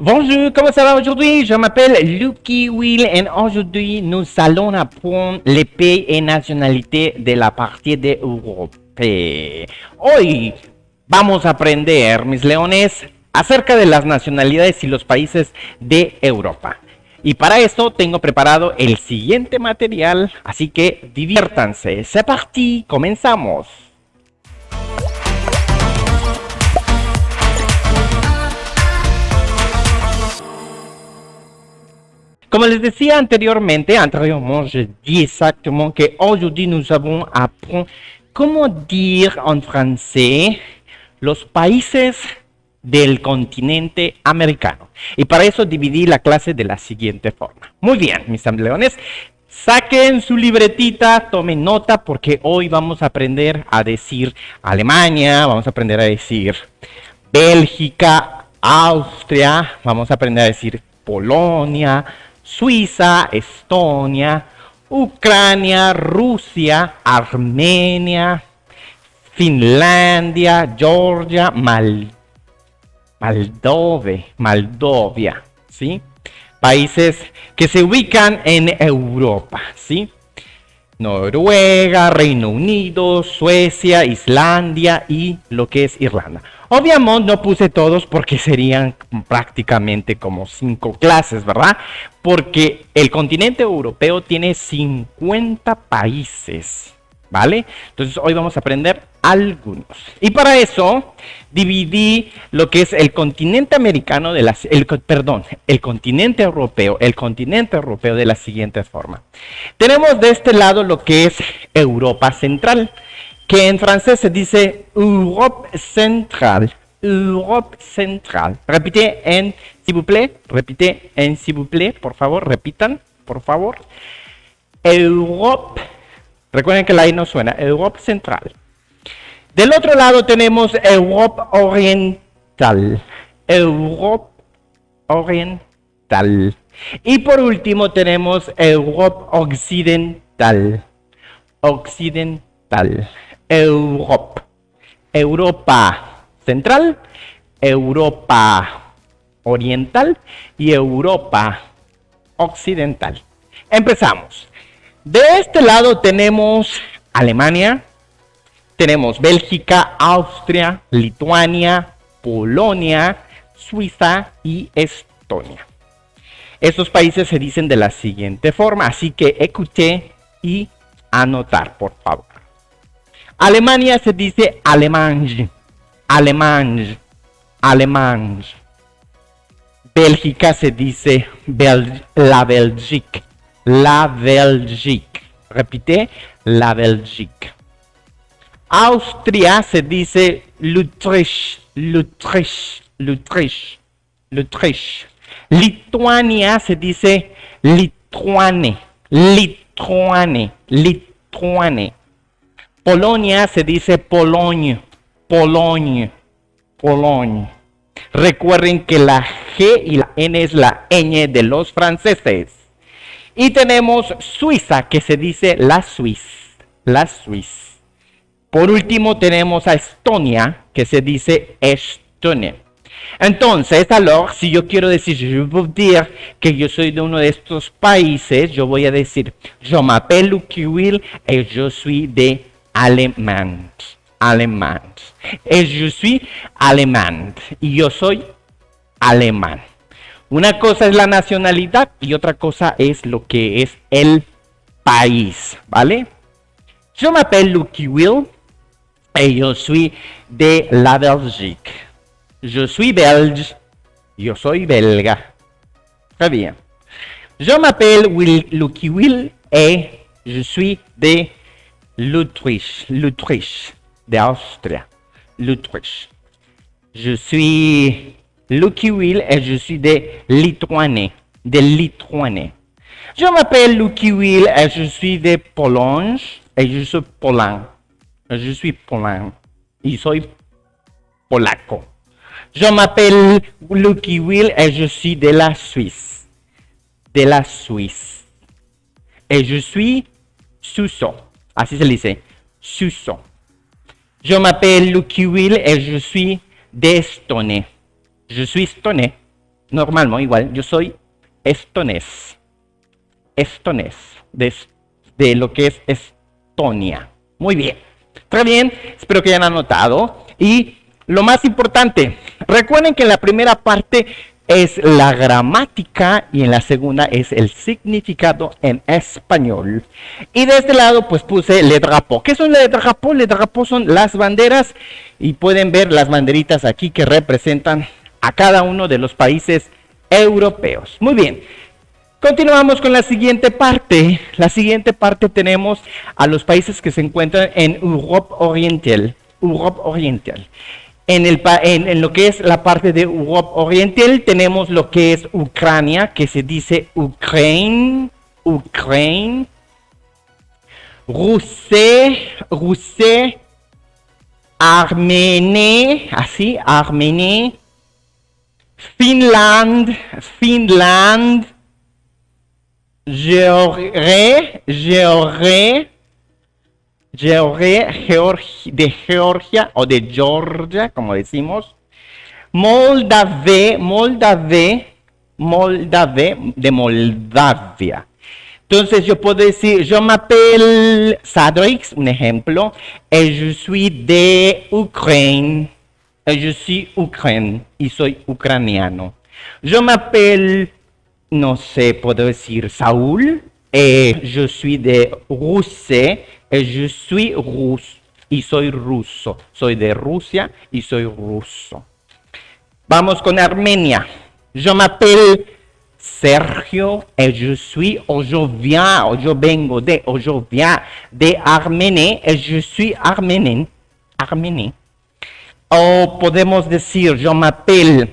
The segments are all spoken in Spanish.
Bonjour, comment ça va aujourd'hui? Je m'appelle Lucky Will et aujourd'hui nous allons apprendre les pays et nationalités de la partie de Europa. Hoy vamos a aprender, mis leones, acerca de las nacionalidades y los países de Europa. Y para esto tengo preparado el siguiente material, así que diviértanse. C'est parti, comenzamos. Comme je decía anteriorement, je dis exactement qu'aujourd'hui nous allons apprendre comment dire en français los países del continente americano. Y para eso dividí la clase de la siguiente forma. Muy bien, mis leones, saquen su libretita, tomen nota porque hoy vamos a aprender a decir Alemania, vamos a aprender a decir Bélgica, Austria, vamos a aprender a decir Polonia, Suiza, Estonia, Ucrania, Rusia, Armenia, Finlandia, Georgia, Moldovia, ¿sí? Países que se ubican en Europa, ¿sí? Noruega, Reino Unido, Suecia, Islandia y lo que es Irlanda. Obviamente no puse todos porque serían prácticamente como 5 clases, ¿verdad? Porque el continente europeo tiene 50 países, ¿vale? Entonces hoy vamos a aprender algunos. Y para eso dividí lo que es el continente americano el continente europeo de la siguiente forma. Tenemos de este lado lo que es Europa Central, que en francés se dice Europe Central. Europe Central. S'il vous plaît. Repite en s'il vous plaît, por favor, repitan, por favor. Europe. Recuerden que la I no suena. Europe Central. Del otro lado tenemos Europe Oriental. Europe Oriental. Y por último tenemos Europe Occidental. Occidental. Europa Central, Europa Oriental y Europa Occidental. Empezamos. De este lado tenemos Alemania, tenemos Bélgica, Austria, Lituania, Polonia, Suiza y Estonia. Estos países se dicen de la siguiente forma, así que écoutez y anotar, por favor. Alemania se dice Allemagne, Allemagne, Allemagne. Bélgica se dice la Belgique, la Belgique. Repite, la Belgique. Austria se dice l'Autriche, l'Autriche, l'Autriche, l'Autriche. Lituania se dice Lituane, Lituane, Lituane. Polonia se dice Pologne, Pologne, Pologne. Recuerden que la G y la N es la ñ de los franceses. Y tenemos Suiza, que se dice la Suisse, la Suisse. Por último tenemos a Estonia, que se dice Estonia. Entonces, alors, si yo quiero decir, je veux dire que yo soy de uno de estos países, yo voy a decir, je m'appelle Lucky Will et je suis de Allemagne. Allemagne. Et je suis alemán. Y yo soy alemán. Una cosa es la nacionalidad y otra cosa es lo que es el país, ¿vale? Je m'appelle Lucky Will et je suis de la Belgique. Je suis belge. Yo soy belga. Très bien. Je m'appelle Lucky Will et je suis de l'Autriche. L'Autriche. De Austria. L'Autriche. Je suis Lucky Will et je suis de Lituanie. De Lituanie. Je m'appelle Lucky Will et je suis de Pologne et je suis polin. Je suis polin. Y soy polaco. Je m'appelle Lucky Will et je suis de la Suisse. De la Suisse. Et je suis suso. Así se dice. Suso. Je m'appelle Lucky Will et je suis d'Estonie. Je suis estonais. normal, ¿no? Igual, yo soy estonés. Estonés, de lo que es Estonia. Muy bien. Está bien, espero que hayan anotado. Y lo más importante, recuerden que en la primera parte es la gramática y en la segunda es el significado en español. Y de este lado pues puse le drapeau. ¿Qué son le drapeau? Le drapeau son las banderas y pueden ver las banderitas aquí que representan a cada uno de los países europeos. Muy bien. Continuamos con la siguiente parte. La siguiente parte tenemos a los países que se encuentran en Europa Oriental. Europa Oriental. En lo que es la parte de Europa Oriental tenemos lo que es Ucrania, que se dice Ukraine, Ukraine, Rusia, Armenia, así, Armenia, Finland, Georgia, o de Georgia, como decimos. Moldavia, de Moldavia. Entonces yo puedo decir, je m'appelle Sadrix, un ejemplo, et je suis de Ukraine, et je suis Ukraine, y soy ucraniano. Je m'appelle, no sé, puedo decir Saúl, et je suis de Rusia, et je suis ruso, y soy ruso. Soy de Rusia y soy ruso. Vamos con Armenia. Je m'appelle Sergio, et je suis, o je viens, o yo vengo de, o yo viens de Armenia, et je suis arménien. O podemos decir, je m'appelle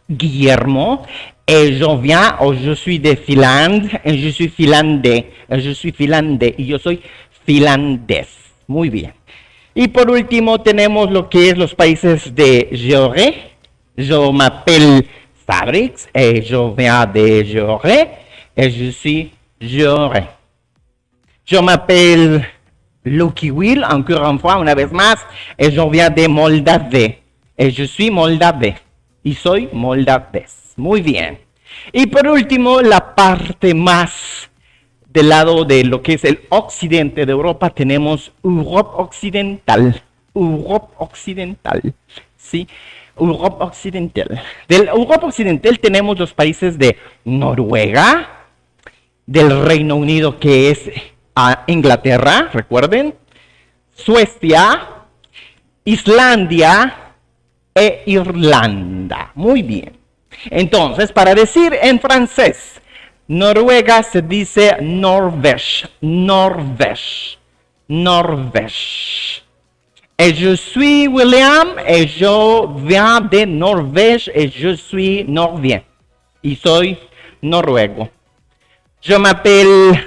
Guillermo, et je viens, o je suis de Finlande, et je suis finlandais, y yo soy finlandés. Muy bien. Y por último tenemos lo que es los países de Georgia. Je m'appelle Sabrix, et je viens de Georgia, et je suis Georgien. Je m'appelle Lucky Will, encore une fois, una vez más, et je viens de Moldavie, et je suis moldavais, y soy moldavés. Muy bien. Y por último, la parte más del lado de lo que es el occidente de Europa, tenemos Europa Occidental. Europa Occidental, ¿sí? Europa Occidental. Del Europa Occidental tenemos los países de Noruega, del Reino Unido, que es Inglaterra, recuerden, Suecia, Islandia e Irlanda. Muy bien. Entonces, para decir en francés, Noruega se dice Norvège, Norvège. Et je suis William, et je viens de Norvège, et je suis norvien, y soy noruego. Je m'appelle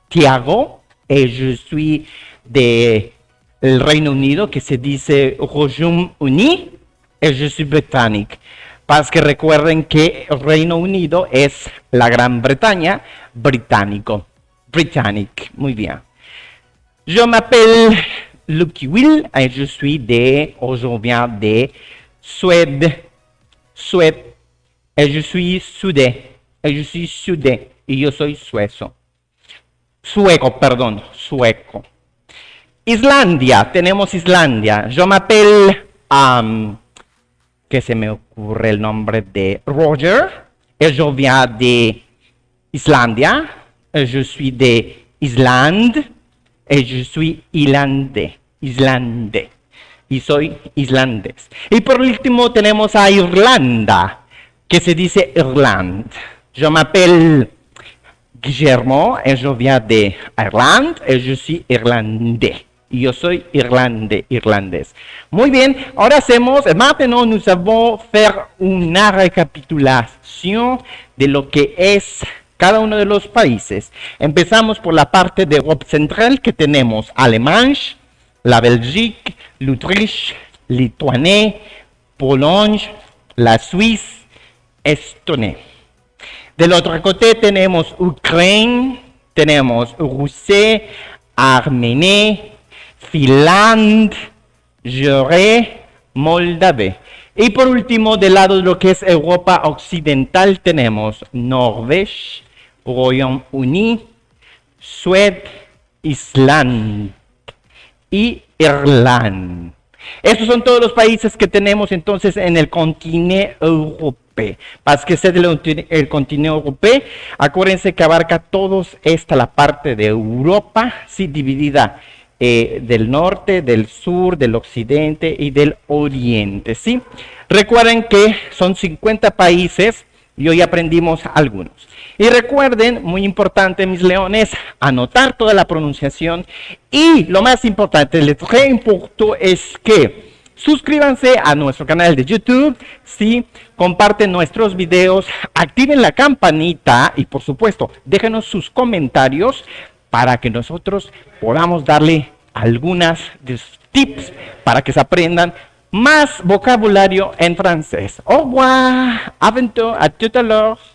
Thiago, et je suis del Reino Unido, que se dice Royaume-Uni, et je suis británico. Para que recuerden que el Reino Unido es la Gran Bretaña, británico. Britannic, muy bien. Je m'appelle Lucky Will, et je suis je viens de Suède, et je suis sudé, y yo soy sueco. Islandia, tenemos Islandia. Je m'appelle, que se me ocurre el nombre de Roger, et je viens de Islandia, et je suis de Islande, et je suis islandés, y soy islandés. Y por último tenemos a Irlanda, que se dice Irland. Je m'appelle Guillermo, et je viens de Irlande, et je suis irlandais. Y yo soy irlandés. Muy bien, ahora maintenant nous allons faire una recapitulación de lo que es cada uno de los países. Empezamos por la parte de Europa Central, que tenemos Alemania, la Bélgique, l'Autriche, Lituania, Polonia, la Suiza, Estonia. Del otro côté tenemos Ucrania, tenemos Rusia, Armenia, Finlandia, Georgia, Moldavia. Y por último, del lado de lo que es Europa Occidental, tenemos Norvège, Royaume-Uni, Suecia, Islandia y Irlanda. Estos son todos los países que tenemos entonces en el continente europeo. Para que sea el continente europeo, acuérdense que abarca todos la parte de Europa, sí, dividida del norte, del sur, del occidente y del oriente, ¿sí? Recuerden que son 50 países y hoy aprendimos algunos. Y recuerden, muy importante, mis leones, anotar toda la pronunciación. Y lo más importante, le très important, es que suscríbanse a nuestro canal de YouTube, ¿sí? Comparten nuestros videos, activen la campanita y por supuesto, déjenos sus comentarios para que nosotros podamos darle algunas tips para que se aprendan más vocabulario en francés. Au revoir, à bientôt, à tout à l'heure.